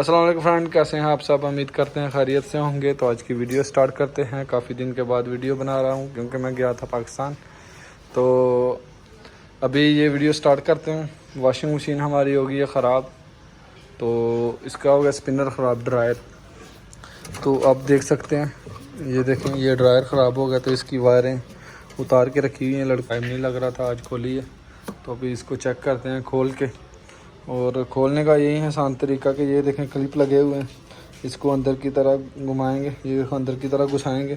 अस्सलाम वालेकुम फ्रेंड, कैसे हैं आप सब। उम्मीद करते हैं खैरियत से होंगे। तो आज की वीडियो स्टार्ट करते हैं। काफ़ी दिन के बाद वीडियो बना रहा हूं क्योंकि मैं गया था पाकिस्तान। तो अभी ये वीडियो स्टार्ट करते हैं। वॉशिंग मशीन हमारी हो गई है ख़राब, तो इसका हो गया स्पिनर ख़राब, ड्रायर। तो आप देख सकते हैं, ये देखें, ये ड्रायर ख़राब हो गया। तो इसकी वायरें उतार के रखी हुई हैं, लड़का नहीं लग रहा था, आज खोली है। तो अभी इसको चेक करते हैं खोल के। और खोलने का यही है आसान तरीका कि ये देखें क्लिप लगे हुए हैं, इसको अंदर की तरह घुमाएंगे, ये अंदर की तरह घुसाएंगे।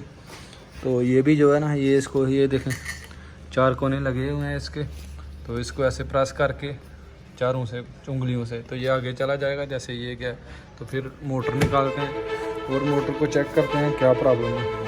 तो ये भी जो है ना, ये इसको, ये देखें 4 कोने लगे हुए हैं इसके। तो इसको ऐसे प्रेस करके चारों से उंगलियों से, तो ये आगे चला जाएगा। जैसे ये क्या है, तो फिर मोटर निकालते हैं और मोटर को चेक करते हैं क्या प्रॉब्लम है।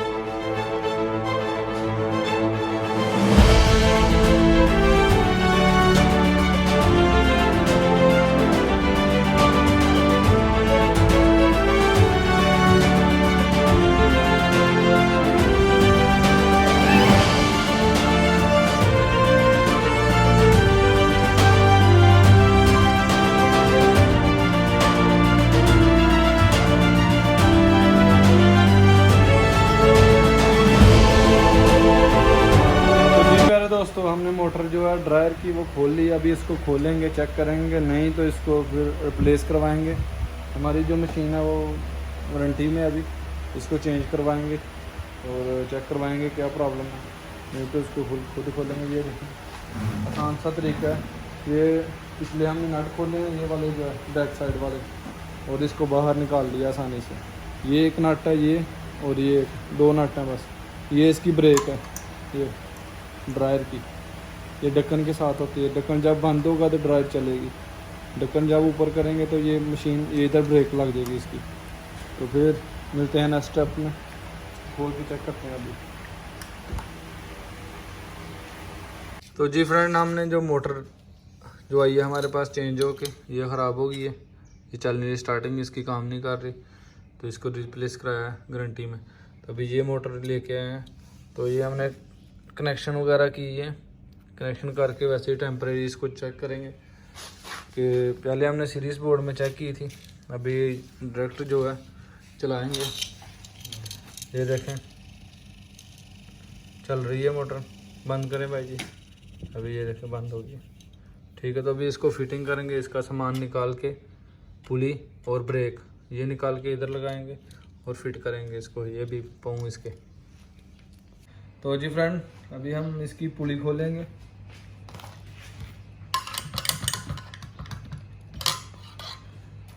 दोस्तों, हमने मोटर जो है ड्रायर की वो खोल ली। अभी इसको खोलेंगे, चेक करेंगे, नहीं तो इसको फिर रिप्लेस करवाएंगे। हमारी जो मशीन है वो वारंटी में, अभी इसको चेंज करवाएंगे और चेक करवाएंगे क्या प्रॉब्लम है। नहीं तो इसको खुद खोलेंगे। ये देखें, आसान सा तरीका है। ये पिछले हमने नट खोले हैं, ये वाले जो है बैक साइड वाले, और इसको बाहर निकाल लिया आसानी से। ये एक नट है ये, और ये 2 नट हैं बस। ये इसकी ब्रेक है, ये ड्रायर की, ये ढक्कन के साथ होती है। ढक्कन जब बंद होगा तो ड्रायर चलेगी, ढक्कन जब ऊपर करेंगे तो ये मशीन, ये इधर ब्रेक लग जाएगी इसकी। तो फिर मिलते हैं नेक्स्ट स्टेप में, खोल के चेक करते हैं अभी। तो जी फ्रेंड, हमने जो मोटर जो आई है हमारे पास चेंज हो के, ये ख़राब हो गई है, ये चल नहीं रही, स्टार्टिंग इसकी काम नहीं कर रही। तो इसको रिप्लेस कराया है गारंटी में। तो अभी ये मोटर लेके आए हैं। तो ये हमने कनेक्शन वगैरह की है, कनेक्शन करके वैसे ही टेम्परेरी इसको चेक करेंगे कि पहले हमने सीरीज बोर्ड में चेक की थी, अभी डायरेक्ट जो है चलाएंगे। ये देखें चल रही है मोटर। बंद करें भाई जी, अभी ये देखें बंद हो गई। ठीक है, तो अभी इसको फिटिंग करेंगे। इसका सामान निकाल के, पुली और ब्रेक ये निकाल के इधर लगाएंगे और फिट करेंगे इसको, ये भी पाँव इसके। तो जी फ्रेंड, अभी हम इसकी पुली खोलेंगे।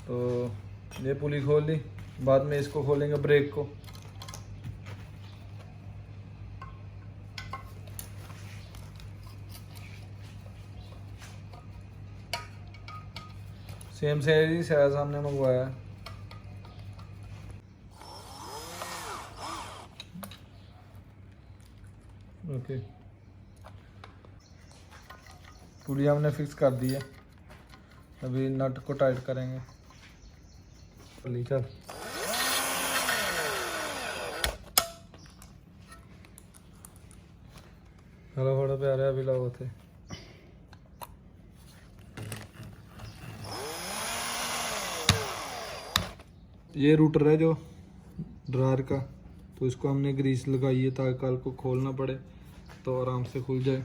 तो ये पुली खोल ली, बाद में इसको खोलेंगे ब्रेक को। सेम साइज हमने मंगवाया है। ओके, पुली हमने फिक्स कर दी है। अभी नट को टाइट करेंगे। पुली चल, हेलो बड़ा प्यारे अभी लोग थे। ये रूटर है जो ड्रायर का, तो इसको हमने ग्रीस लगाई है ताकि कल को खोलना पड़े तो आराम से खुल जाए।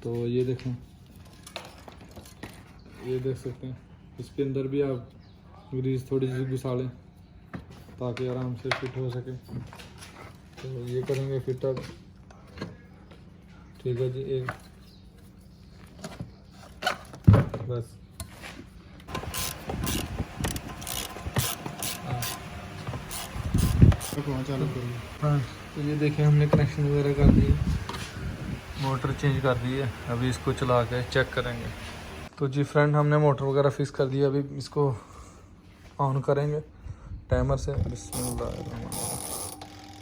तो ये देखें, ये देख सकते हैं, इसके अंदर भी आप ग्रीस थोड़ी सी घुसा लें ताकि आराम से फिट हो सके। तो ये करेंगे फिट अब। ठीक है जी, एक बस। चालू करिए। हाँ, तो ये देखें हमने कनेक्शन वगैरह कर दिए, मोटर चेंज कर दी है। अभी इसको चला के चेक करेंगे। तो जी फ्रेंड, हमने मोटर वगैरह फिक्स कर दिया। अभी इसको ऑन करेंगे टाइमर से।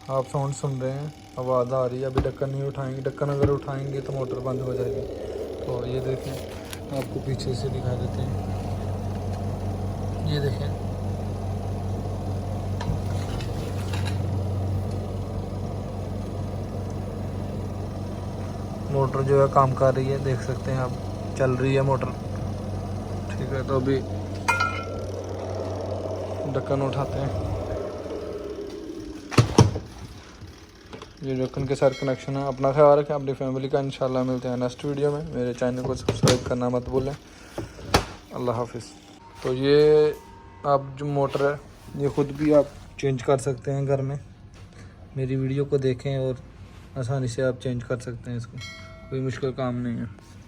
आप साउंड सुन रहे हैं, आवाज़ आ रही है। अभी ढक्कन नहीं उठाएंगे, ढक्कन अगर उठाएंगे तो मोटर बंद हो जाएगी। तो ये देखें, आपको पीछे से दिखा देते हैं। ये देखें, मोटर जो है काम कर रही है, देख सकते हैं आप, चल रही है मोटर। ठीक है, तो अभी ढक्कन उठाते हैं। ये ढक्कन के साथ कनेक्शन है। अपना ख्याल रखें, अपनी फैमिली का। इंशाल्लाह मिलते हैं नेक्स्ट वीडियो में। मेरे चैनल को सब्सक्राइब करना मत भूलें। अल्लाह हाफिज़। तो ये आप जो मोटर है ये ख़ुद भी आप चेंज कर सकते हैं घर में। मेरी वीडियो को देखें और आसानी से आप चेंज कर सकते हैं इसको, कोई मुश्किल काम नहीं है।